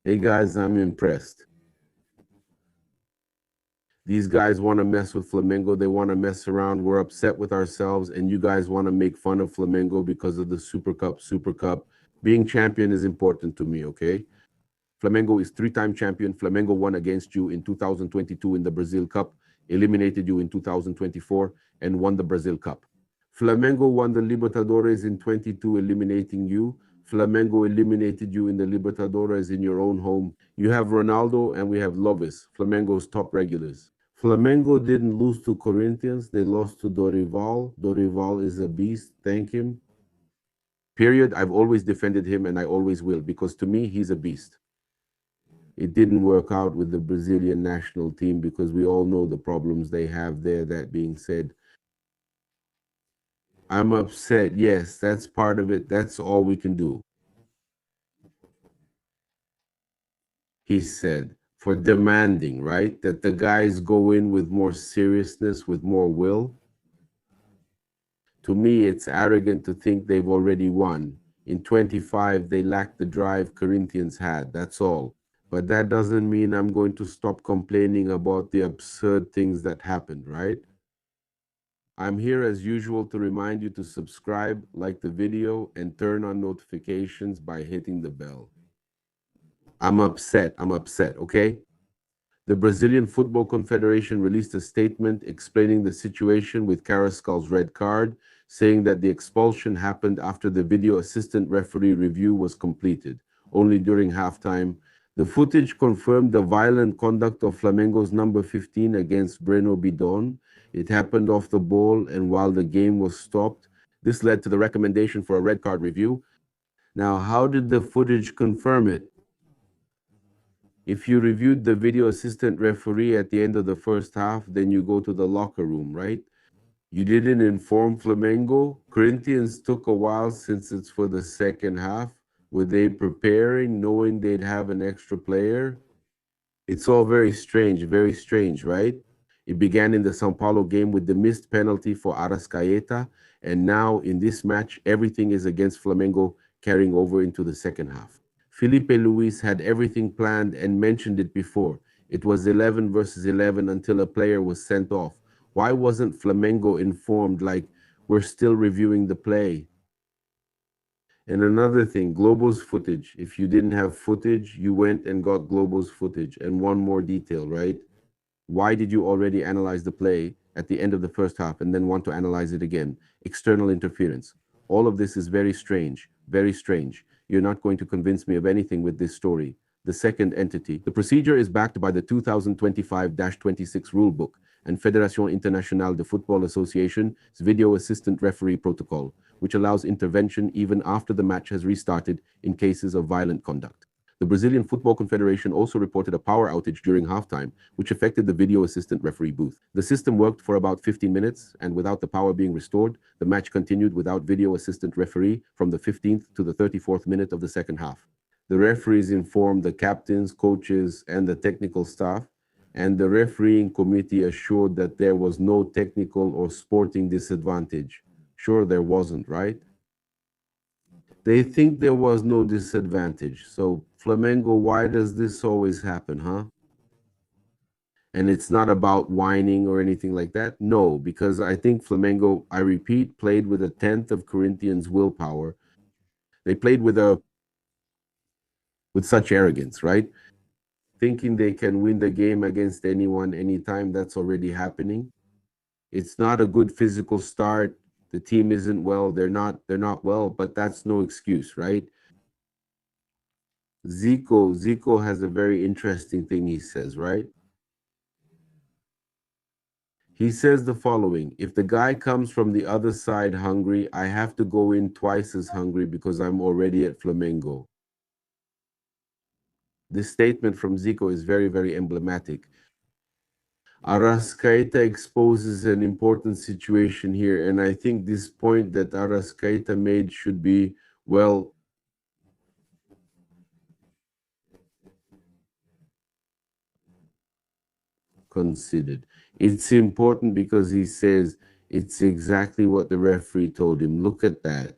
Hey guys, I'm impressed. These guys want to mess with Flamengo. They want to mess around. We're upset with ourselves, and you guys want to make fun of Flamengo because of the Super Cup. Super Cup. Being champion is important to me, okay? Flamengo is three-time champion. Flamengo won against you in 2022 in the Brazil Cup, eliminated you in 2024, and won the Brazil Cup. Flamengo won the Libertadores in 22, eliminating you. Flamengo eliminated you in the Libertadores in your own home. You have Ronaldo and we have Lovis, Flamengo's top regulars. Flamengo didn't lose to Corinthians. They lost to Dorival. Dorival is a beast. Thank him. Period. I've always defended him and I always will because to me, he's a beast. It didn't work out with the Brazilian national team because we all know the problems they have there. That being said, I'm upset. Yes, that's part of it. That's all we can do. He said, for demanding, right? That the guys go in with more seriousness, with more will. To me, it's arrogant to think they've already won. In 25, they lack the drive Corinthians had. That's all. But that doesn't mean I'm going to stop complaining about the absurd things that happened, right? I'm here as usual to remind you to subscribe, like the video, and turn on notifications by hitting the bell. I'm upset, okay? The Brazilian Football Confederation released a statement explaining the situation with Carrascal's red card, saying that the expulsion happened after the video assistant referee review was completed, only during halftime. The footage confirmed the violent conduct of Flamengo's number 15 against Breno Bidon. It happened off the ball and while the game was stopped. This led to the recommendation for a red card review. Now, how did the footage confirm it? If you reviewed the video assistant referee at the end of the first half, then you go to the locker room, right? You didn't inform Flamengo. Corinthians took a while since it's for the second half. Were they preparing, knowing they'd have an extra player? It's all very strange, right? It began in the Sao Paulo game with the missed penalty for Arraxca, and now in this match, everything is against Flamengo carrying over into the second half. Felipe Luis had everything planned and mentioned it before. It was 11 versus 11 until a player was sent off. Why wasn't Flamengo informed like we're still reviewing the play? And another thing, Globo's footage. If you didn't have footage, you went and got Globo's footage. And one more detail, right? Why did you already analyze the play at the end of the first half and then want to analyze it again? External interference. All of this is very strange, very strange. You're not going to convince me of anything with this story. The second entity. The procedure is backed by the 2025-26 rulebook and Fédération Internationale de Football Association's video assistant referee protocol, which allows intervention even after the match has restarted in cases of violent conduct. The Brazilian Football Confederation also reported a power outage during halftime, which affected the video assistant referee booth. The system worked for about 15 minutes, and without the power being restored, the match continued without video assistant referee from the 15th to the 34th minute of the second half. The referees informed the captains, coaches, and the technical staff, and the refereeing committee assured that there was no technical or sporting disadvantage. Sure, there wasn't, right? They think there was no disadvantage. So, Flamengo, why does this always happen, huh? And it's not about whining or anything like that. No, because I think Flamengo, I repeat, played with a tenth of Corinthians' willpower. They played with such arrogance, right? Thinking they can win the game against anyone, anytime. That's already happening. It's not a good physical start. The team isn't well. They're not well, but that's no excuse, right? Zico has a very interesting thing he says, right? He says the following: if the guy comes from the other side hungry, I have to go in twice as hungry because I'm already at Flamengo. This statement from Zico is very emblematic. Arrascaeta exposes an important situation here, and I think this point that Arrascaeta made should be well considered. It's important because he says it's exactly what the referee told him. Look at that.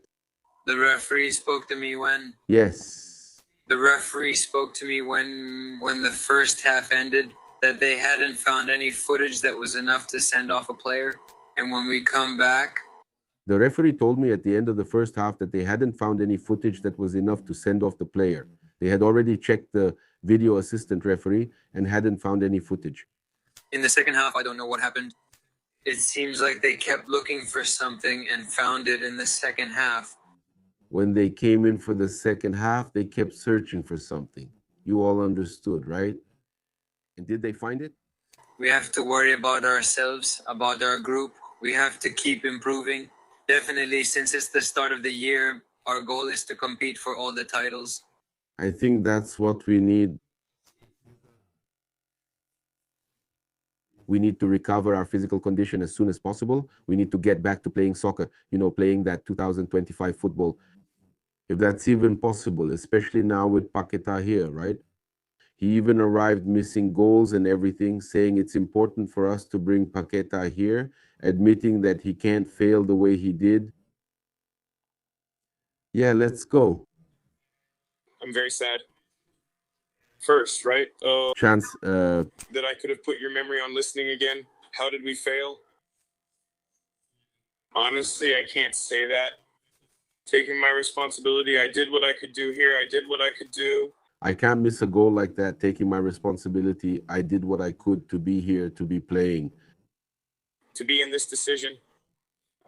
The referee spoke to me when? Yes. The referee spoke to me when the first half ended that they hadn't found any footage that was enough to send off a player. And when we come back, The referee told me at the end of the first half that they hadn't found any footage that was enough to send off the player. They had already checked the video assistant referee and hadn't found any footage. In the second half, I don't know what happened. It seems like they kept looking for something and found it in the second half. When they came in for the second half, they kept searching for something. You all understood, right? And did they find it? We have to worry about ourselves, about our group. We have to keep improving. Definitely, since it's the start of the year, our goal is to compete for all the titles. I think that's what we need. We need to recover our physical condition as soon as possible. We need to get back to playing soccer, playing that 2025 football, if that's even possible, especially now with Paqueta here, right? He even arrived missing goals and everything, saying it's important for us to bring Paqueta here, admitting that he can't fail the way he did. Yeah, let's go. I'm very sad. First, right? Chance, that I could have put your memory on listening again. How did we fail? Honestly, I can't say that. Taking my responsibility, I did what I could do here. I did what I could do. I can't miss a goal like that, taking my responsibility. I did what I could to be here, to be playing. To be in this decision.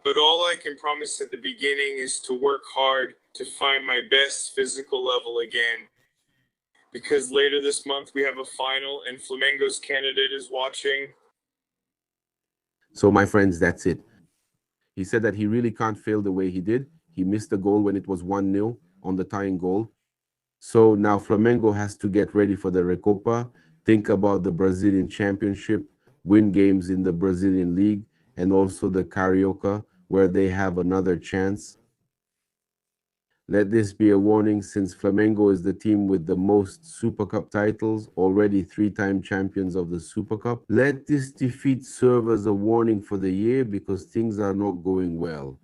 But all I can promise at the beginning is to work hard to find my best physical level again. Because later this month we have a final and Flamengo's candidate is watching. So, my friends, that's it. He said that he really can't fail the way he did. He missed the goal when it was 1-0 on the tying goal. So now Flamengo has to get ready for the Recopa, think about the Brazilian Championship, win games in the Brazilian League, and also the Carioca, where they have another chance. Let this be a warning, since Flamengo is the team with the most Super Cup titles, already 3-time champions of the Super Cup. Let this defeat serve as a warning for the year, because things are not going well.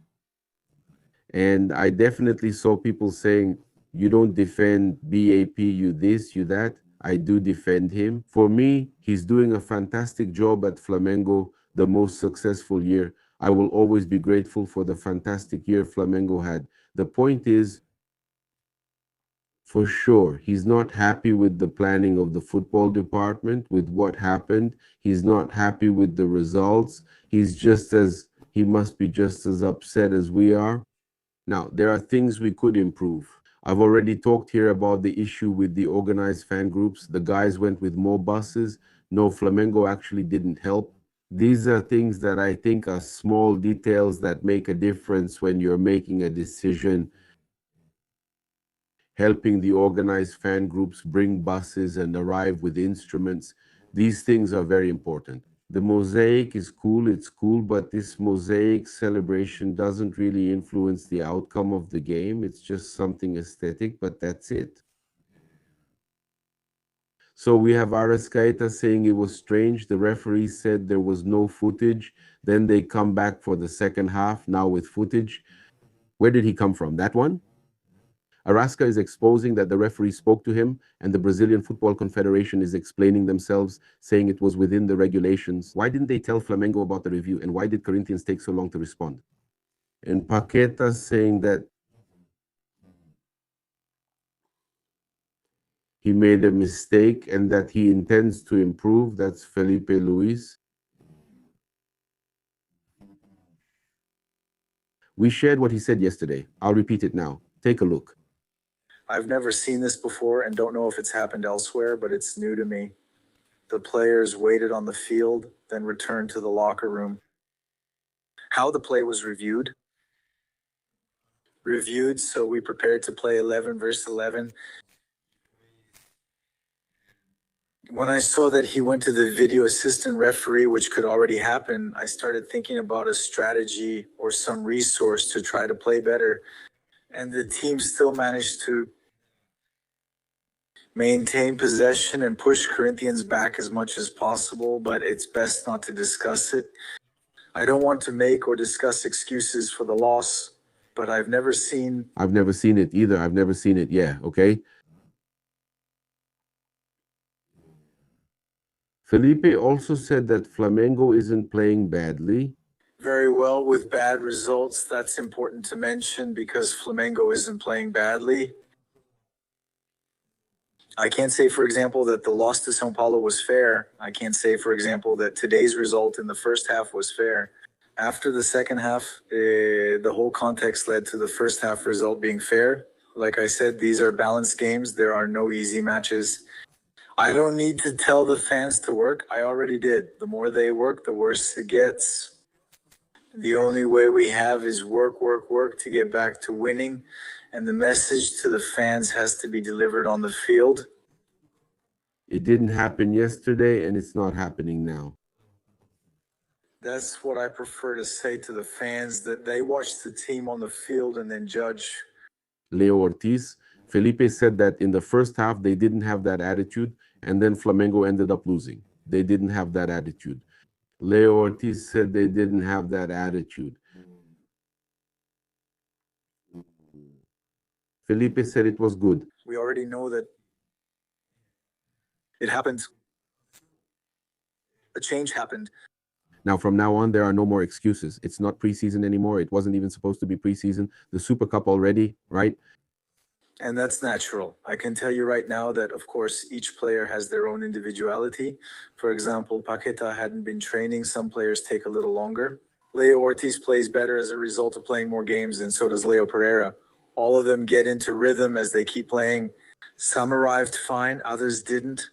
And I definitely saw people saying, you don't defend BAP, you this, you that. I do defend him. For me, he's doing a fantastic job at Flamengo, the most successful year. I will always be grateful for the fantastic year Flamengo had. The point is, for sure, he's not happy with the planning of the football department, with what happened. He's not happy with the results. He must be just as upset as we are. Now, there are things we could improve. I've already talked here about the issue with the organized fan groups. The guys went with more buses. No, Flamengo actually didn't help. These are things that I think are small details that make a difference when you're making a decision, helping the organized fan groups bring buses and arrive with instruments. These things are very important. The mosaic is cool, it's cool, but this mosaic celebration doesn't really influence the outcome of the game. It's just something aesthetic, but that's it. So we have Arraxca saying it was strange. The referee said there was no footage. Then they come back for the second half, now with footage. Where did he come from? That one? Arraxca is exposing that the referee spoke to him, and the Brazilian Football Confederation is explaining themselves, saying it was within the regulations. Why didn't they tell Flamengo about the review, and why did Corinthians take so long to respond? And Paqueta saying that he made a mistake and that he intends to improve. That's Felipe Luis. We shared what he said yesterday. I'll repeat it now. Take a look. I've never seen this before and don't know if it's happened elsewhere, but it's new to me. The players waited on the field, then returned to the locker room. How the play was reviewed? Reviewed, so we prepared to play 11 versus 11. When I saw that he went to the video assistant referee, which could already happen, I started thinking about a strategy or some resource to try to play better. And the team still managed to maintain possession and push Corinthians back as much as possible, but it's best not to discuss it. I don't want to make or discuss excuses for the loss, but I've never seen it either. I've never seen it. Yeah, okay. Felipe also said that Flamengo isn't playing badly. Very well with bad results. That's important to mention because Flamengo isn't playing badly. I can't say, for example, that the loss to Sao Paulo was fair. I can't say, for example, that today's result in the first half was fair. After the second half, the whole context led to the first half result being fair. Like I said, these are balanced games. There are no easy matches. I don't need to tell the fans to work. I already did. The more they work, the worse it gets. The only way we have is work, work, work to get back to winning. And the message to the fans has to be delivered on the field. It didn't happen yesterday, and it's not happening now. That's what I prefer to say to the fans, that they watch the team on the field and then judge. Leo Ortiz, Felipe said that in the first half, they didn't have that attitude, and then Flamengo ended up losing. They didn't have that attitude. Leo Ortiz said they didn't have that attitude. Felipe said it was good. We already know that it happened. A change happened. Now, from now on, there are no more excuses. It's not preseason anymore. It wasn't even supposed to be preseason. The Super Cup already, right? And that's natural. I can tell you right now that, of course, each player has their own individuality. For example, Paqueta hadn't been training. Some players take a little longer. Leo Ortiz plays better as a result of playing more games, and so does Leo Pereira. All of them get into rhythm as they keep playing. Some arrived fine, others didn't.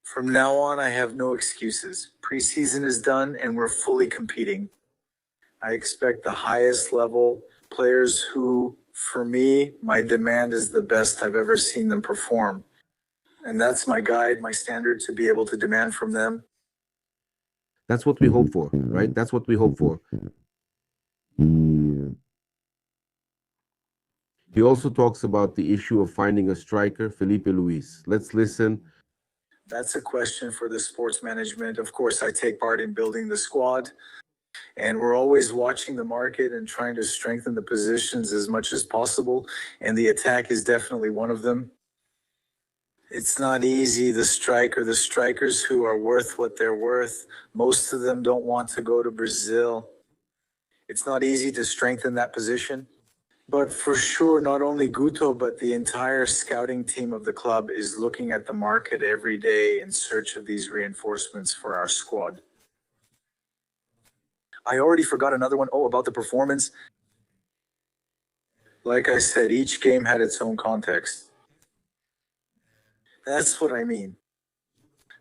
From now on, I have no excuses. Preseason is done, and we're fully competing. I expect the highest level players who, for me, my demand is the best I've ever seen them perform. And that's my guide, my standard to be able to demand from them. That's what we hope for, right? That's what we hope for. He also talks about the issue of finding a striker, Felipe Luis. Let's listen. That's a question for the sports management. Of course, I take part in building the squad, and we're always watching the market and trying to strengthen the positions as much as possible. And the attack is definitely one of them. It's not easy. The strikers who are worth what they're worth, most of them don't want to go to Brazil. It's not easy to strengthen that position. But for sure, not only Guto, but the entire scouting team of the club is looking at the market every day in search of these reinforcements for our squad. I already forgot another one. Oh, about the performance. Like I said, each game had its own context. That's what I mean.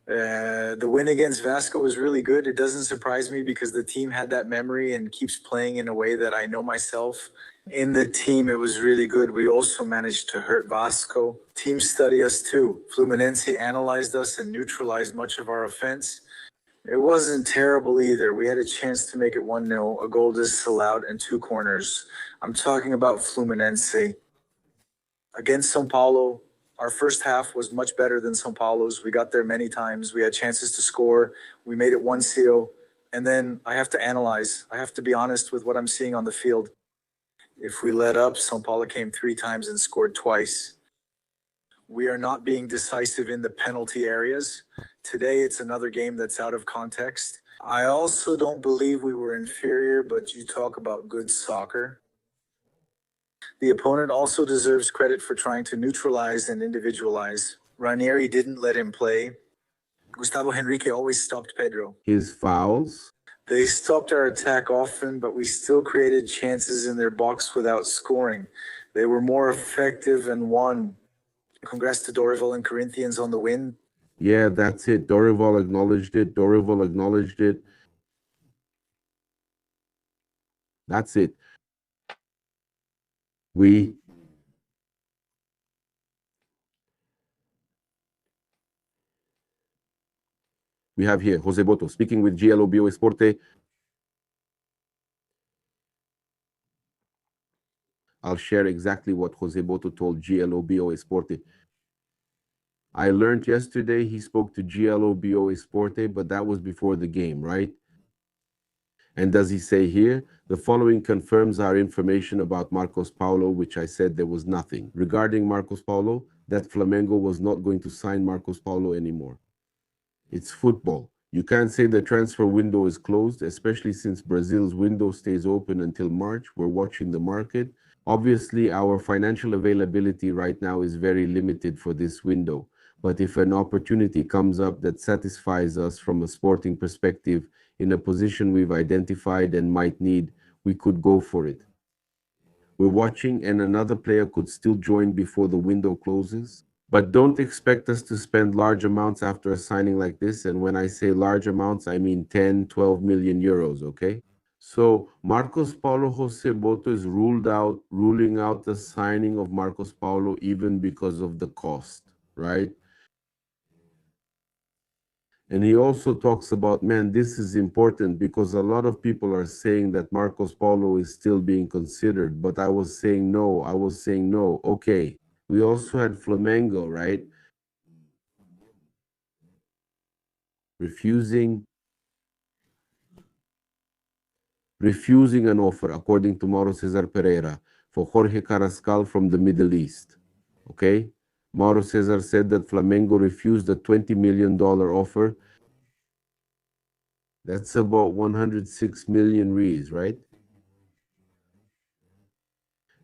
The win against Vasco was really good. It doesn't surprise me because the team had that memory and keeps playing in a way that I know myself. In the team, it was really good. We also managed to hurt Vasco. Teams study us too. Fluminense analyzed us and neutralized much of our offense. It wasn't terrible either. We had a chance to make it 1-0, a goal disallowed, and 2 corners. I'm talking about Fluminense. Against São Paulo, our first half was much better than São Paulo's. We got there many times. We had chances to score. We made it 1-0. And then I have to analyze. I have to be honest with what I'm seeing on the field. If we let up, São Paulo came 3 times and scored twice. We are not being decisive in the penalty areas. Today, it's another game that's out of context. I also don't believe we were inferior, but you talk about good soccer. The opponent also deserves credit for trying to neutralize and individualize. Ranieri didn't let him play. Gustavo Henrique always stopped Pedro. His fouls. They stopped our attack often, but we still created chances in their box without scoring. They were more effective and won. Congrats to Dorival and Corinthians on the win. Yeah, that's it. Dorival acknowledged it. That's it. We have here Jose Boto speaking with GLOBO Esporte. I'll share exactly what Jose Boto told GLOBO Esporte. I learned yesterday he spoke to GLOBO Esporte, but that was before the game, right? And does he say here, the following confirms our information about Marcos Paulo, which I said there was nothing. Regarding Marcos Paulo, that Flamengo was not going to sign Marcos Paulo anymore. It's football. You can't say the transfer window is closed, especially since Brazil's window stays open until March. We're watching the market. Obviously, our financial availability right now is very limited for this window. But if an opportunity comes up that satisfies us from a sporting perspective in a position we've identified and might need, we could go for it. We're watching, and another player could still join before the window closes. But don't expect us to spend large amounts after a signing like this. And when I say large amounts, I mean 10, 12 million euros, okay? So Marcos Paulo Jose Boto is ruling out the signing of Marcos Paulo even because of the cost, right? And he also talks about, man, this is important because a lot of people are saying that Marcos Paulo is still being considered. But I was saying no. Okay. We also had Flamengo, right? Refusing an offer, according to Mauro Cesar Pereira, for Jorge Carrascal from the Middle East. Okay? Mauro Cesar said that Flamengo refused a $20 million offer. That's about 106 million reais, right?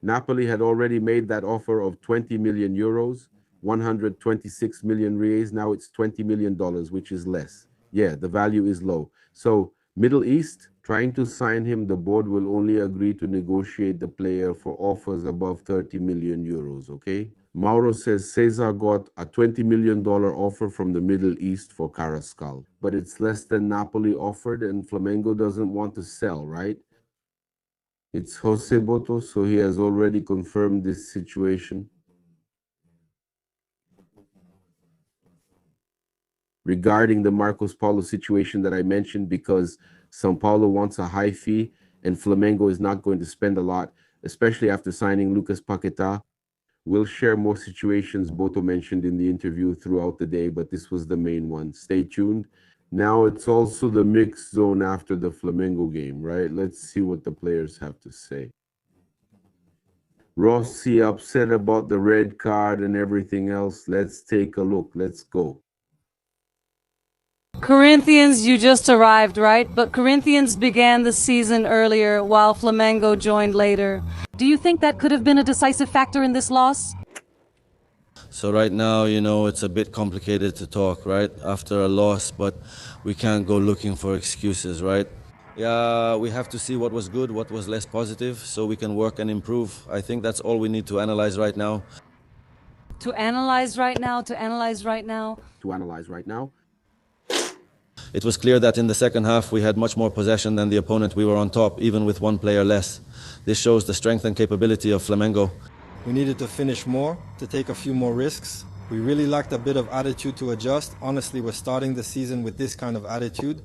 Napoli had already made that offer of 20 million euros, 126 million reais. Now it's $20 million, which is less. Yeah, the value is low. So Middle East, trying to sign him, the board will only agree to negotiate the player for offers above 30 million euros, okay? Mauro says Cesar got a $20 million offer from the Middle East for Carrascal, but it's less than Napoli offered, and Flamengo doesn't want to sell, right? It's Jose Boto, so he has already confirmed this situation. Regarding the Marcos Paulo situation that I mentioned, because São Paulo wants a high fee and Flamengo is not going to spend a lot, especially after signing Lucas Paquetá. We'll share more situations Boto mentioned in the interview throughout the day, but this was the main one. Stay tuned. Now it's also the mixed zone after the Flamengo game, right? Let's see what the players have to say. Rossi upset about the red card and everything else. Let's take a look. Let's go. Corinthians, you just arrived, right? But Corinthians began the season earlier while Flamengo joined later. Do you think that could have been a decisive factor in this loss? So right now, it's a bit complicated to talk, right? After a loss, but we can't go looking for excuses, right? Yeah, we have to see what was good, what was less positive, so we can work and improve. I think that's all we need to analyze right now. To analyze right now? It was clear that in the second half we had much more possession than the opponent. We were on top, even with one player less. This shows the strength and capability of Flamengo. We needed to finish more, to take a few more risks. We really lacked a bit of attitude to adjust. Honestly, we're starting the season with this kind of attitude.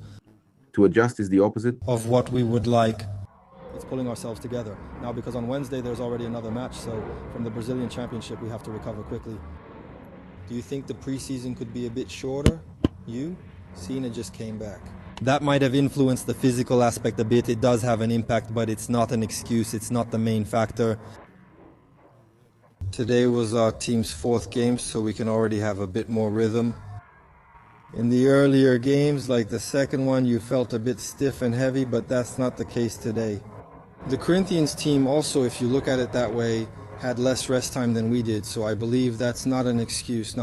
To adjust is the opposite of what we would like. It's pulling ourselves together. Now, because on Wednesday there's already another match, so from the Brazilian Championship we have to recover quickly. Do you think the preseason could be a bit shorter? Cena just came back. That might have influenced the physical aspect a bit. It does have an impact, but it's not an excuse. It's not the main factor. Today was our team's fourth game, so we can already have a bit more rhythm. In the earlier games, like the second one, you felt a bit stiff and heavy, but that's not the case today. The Corinthians team also, if you look at it that way, had less rest time than we did, so I believe that's not an excuse.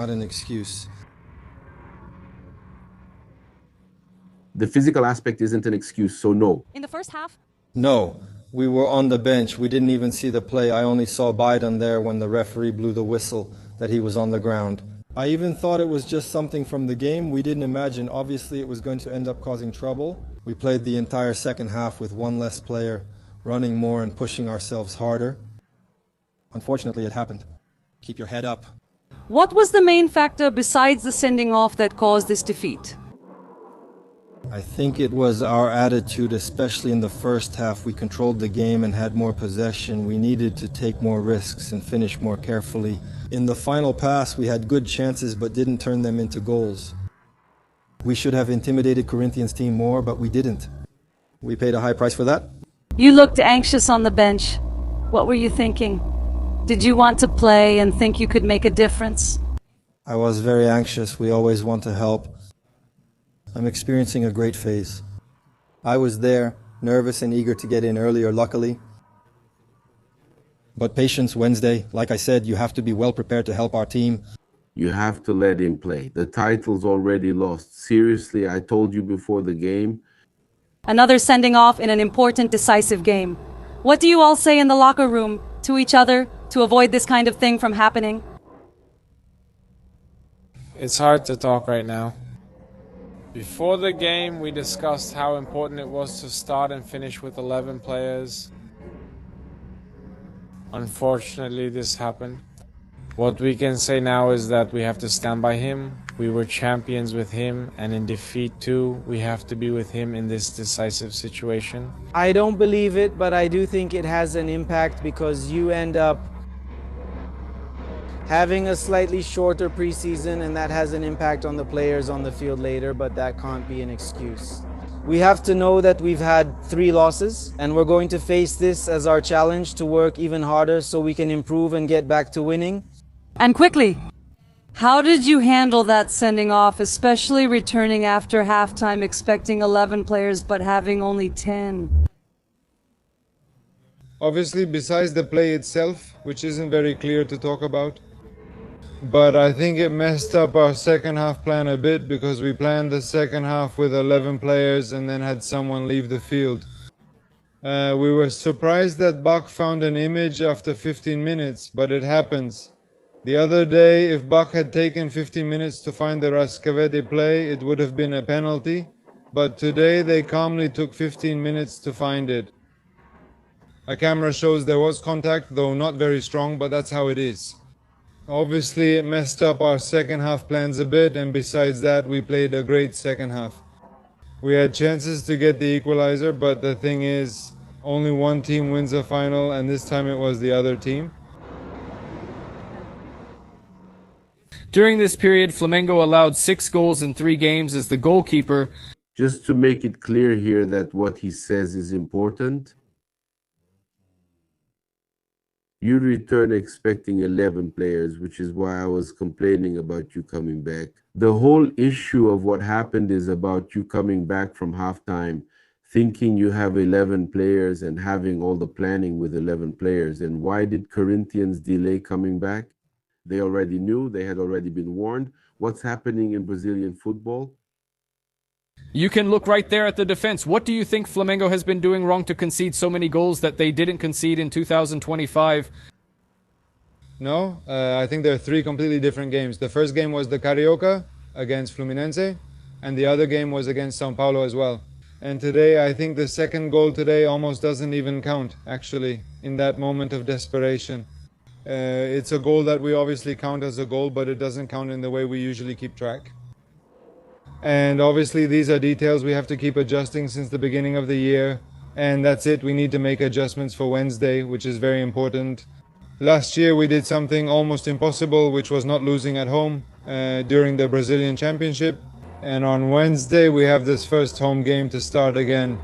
The physical aspect isn't an excuse, so no. In the first half? No, we were on the bench. We didn't even see the play. I only saw Biden there when the referee blew the whistle that he was on the ground. I even thought it was just something from the game. We didn't imagine, obviously, it was going to end up causing trouble. We played the entire second half with one less player, running more and pushing ourselves harder. Unfortunately, it happened. Keep your head up. What was the main factor besides the sending off that caused this defeat? I think it was our attitude, especially in the first half. We controlled the game and had more possession. We needed to take more risks and finish more carefully. In the final pass, we had good chances but didn't turn them into goals. We should have intimidated Corinthians' team more, but we didn't. We paid a high price for that. You looked anxious on the bench. What were you thinking? Did you want to play and think you could make a difference? I was very anxious. We always want to help. I'm experiencing a great phase. I was there, nervous and eager to get in earlier, luckily. But patience Wednesday. Like I said, you have to be well prepared to help our team. You have to let him play. The title's already lost. Seriously, I told you before the game. Another sending off in an important, decisive game. What do you all say in the locker room to each other to avoid this kind of thing from happening? It's hard to talk right now. Before the game, we discussed how important it was to start and finish with 11 players. Unfortunately, this happened. What we can say now is that we have to stand by him. We were champions with him, and in defeat too, we have to be with him in this decisive situation. I don't believe it, but I do think it has an impact because you end up having a slightly shorter preseason, and that has an impact on the players on the field later, but that can't be an excuse. We have to know that we've had 3 losses, and we're going to face this as our challenge to work even harder so we can improve and get back to winning. And quickly, how did you handle that sending off, especially returning after halftime expecting 11 players but having only 10? Obviously, besides the play itself, which isn't very clear to talk about, but I think it messed up our second half plan a bit because we planned the second half with 11 players and then had someone leave the field. We were surprised that Buck found an image after 15 minutes, but it happens. The other day, if Buck had taken 15 minutes to find the Rascavete play, it would have been a penalty, but today they calmly took 15 minutes to find it. A camera shows there was contact, though not very strong, but that's how it is. Obviously, it messed up our second half plans a bit, and besides that, we played a great second half. We had chances to get the equalizer, but the thing is, only one team wins a final, and this time it was the other team. During this period, Flamengo allowed 6 goals in 3 games as the goalkeeper. Just to make it clear here that what he says is important, you return expecting 11 players, which is why I was complaining about you coming back. The whole issue of what happened is about you coming back from halftime, thinking you have 11 players and having all the planning with 11 players. And why did Corinthians delay coming back? They already knew, they had already been warned. What's happening in Brazilian football? You can look right there at the defense. What do you think Flamengo has been doing wrong to concede so many goals that they didn't concede in 2025? No, I think there are 3 completely different games. The first game was the Carioca against Fluminense, and the other game was against São Paulo as well. And today, I think the second goal today almost doesn't even count, actually, in that moment of desperation. It's a goal that we obviously count as a goal, but it doesn't count in the way we usually keep track. And obviously these are details we have to keep adjusting since the beginning of the year. And that's it, we need to make adjustments for Wednesday, which is very important. Last year we did something almost impossible, which was not losing at home during the Brazilian Championship. And on Wednesday we have this first home game to start again.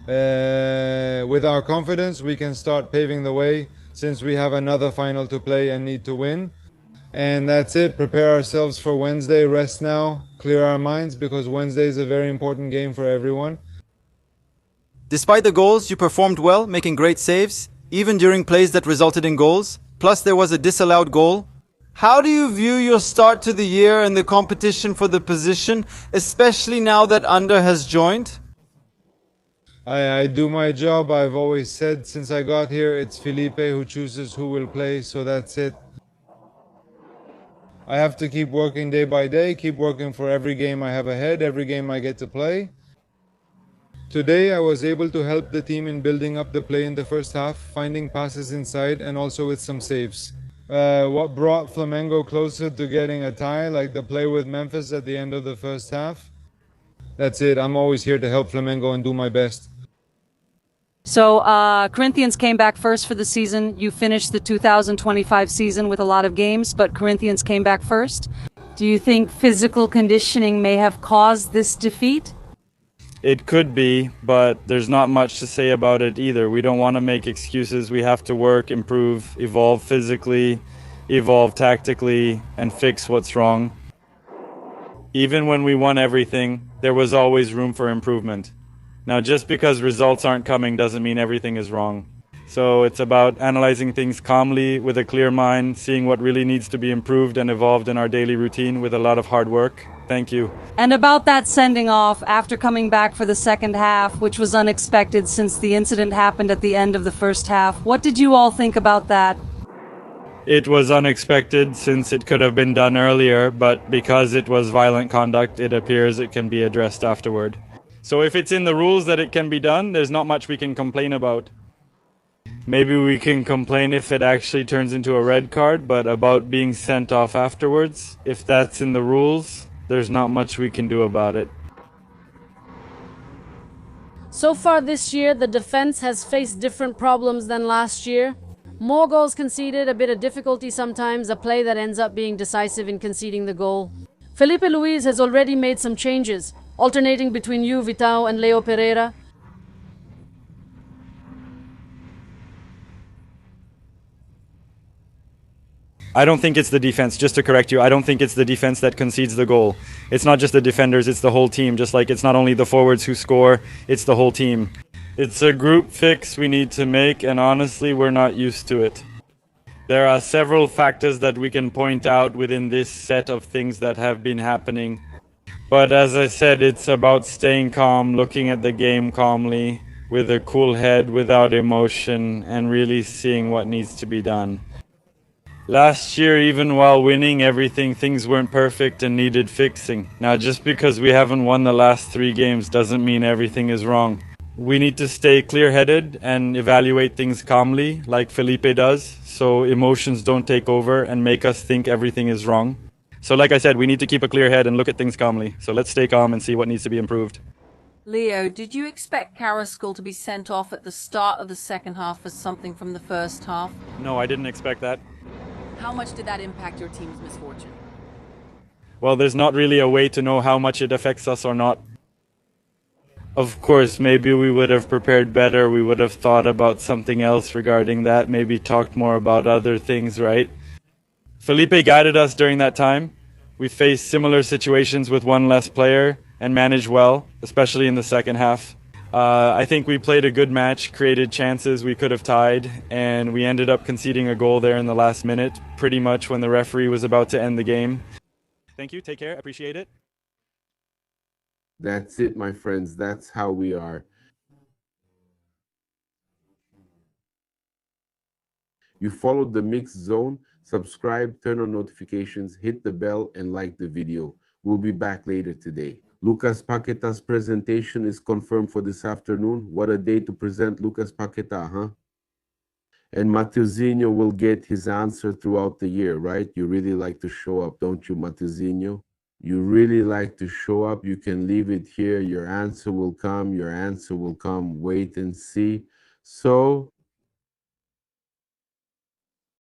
With our confidence we can start paving the way, since we have another final to play and need to win. And that's it, prepare ourselves for Wednesday, rest now, clear our minds, because Wednesday is a very important game for everyone. Despite the goals, you performed well, making great saves, even during plays that resulted in goals. Plus there was a disallowed goal. How do you view your start to the year and the competition for the position, especially now that Under has joined? I do my job. I've always said since I got here, it's Felipe who chooses who will play, so that's it. I have to keep working day by day, keep working for every game I have ahead, every game I get to play. Today I was able to help the team in building up the play in the first half, finding passes inside and also with some saves. What brought Flamengo closer to getting a tie, like the play with Memphis at the end of the first half. That's it, I'm always here to help Flamengo and do my best. So, Corinthians came back first for the season. You finished the 2025 season with a lot of games, but Corinthians came back first. Do you think physical conditioning may have caused this defeat? It could be, but there's not much to say about it either. We don't want to make excuses. We have to work, improve, evolve physically, evolve tactically, and fix what's wrong. Even when we won everything, there was always room for improvement. Now, just because results aren't coming doesn't mean everything is wrong. So it's about analyzing things calmly with a clear mind, seeing what really needs to be improved and evolved in our daily routine with a lot of hard work. Thank you. And about that sending off after coming back for the second half, which was unexpected since the incident happened at the end of the first half. What did you all think about that? It was unexpected since it could have been done earlier, but because it was violent conduct, it appears it can be addressed afterward. So if it's in the rules that it can be done, there's not much we can complain about. Maybe we can complain if it actually turns into a red card, but about being sent off afterwards, if that's in the rules, there's not much we can do about it. So far this year, the defense has faced different problems than last year. More goals conceded, a bit of difficulty sometimes, a play that ends up being decisive in conceding the goal. Felipe Luis has already made some changes, alternating between you, Vitao, and Leo Pereira. I don't think it's the defense, just to correct you, I don't think it's the defense that concedes the goal. It's not just the defenders, it's the whole team, just like it's not only the forwards who score, it's the whole team. It's a group fix we need to make, and honestly, we're not used to it. There are several factors that we can point out within this set of things that have been happening. But as I said, it's about staying calm, looking at the game calmly, with a cool head, without emotion, and really seeing what needs to be done. Last year, even while winning everything, things weren't perfect and needed fixing. Now, just because we haven't won the last 3 games doesn't mean everything is wrong. We need to stay clear-headed and evaluate things calmly, like Felipe does, so emotions don't take over and make us think everything is wrong. So like I said, we need to keep a clear head and look at things calmly. So let's stay calm and see what needs to be improved. Leo, did you expect Carrascal to be sent off at the start of the second half for something from the first half? No, I didn't expect that. How much did that impact your team's misfortune? Well, there's not really a way to know how much it affects us or not. Of course, maybe we would have prepared better, we would have thought about something else regarding that, maybe talked more about other things, right? Felipe guided us during that time. We faced similar situations with one less player and managed well, especially in the second half. I think we played a good match, created chances we could have tied, and we ended up conceding a goal there in the last minute, pretty much when the referee was about to end the game. Thank you, take care, appreciate it. That's it, my friends. That's how we are. You followed the mixed zone. Subscribe, turn on notifications, hit the bell, and like the video. We'll be back later today. Lucas Paqueta's presentation is confirmed for this afternoon. What a day to present Lucas Paqueta, huh? And Mateuzinho will get his answer throughout the year, right? You really like to show up, don't you, Mateuzinho? You really like to show up. You can leave it here. Your answer will come. Your answer will come. Wait and see. So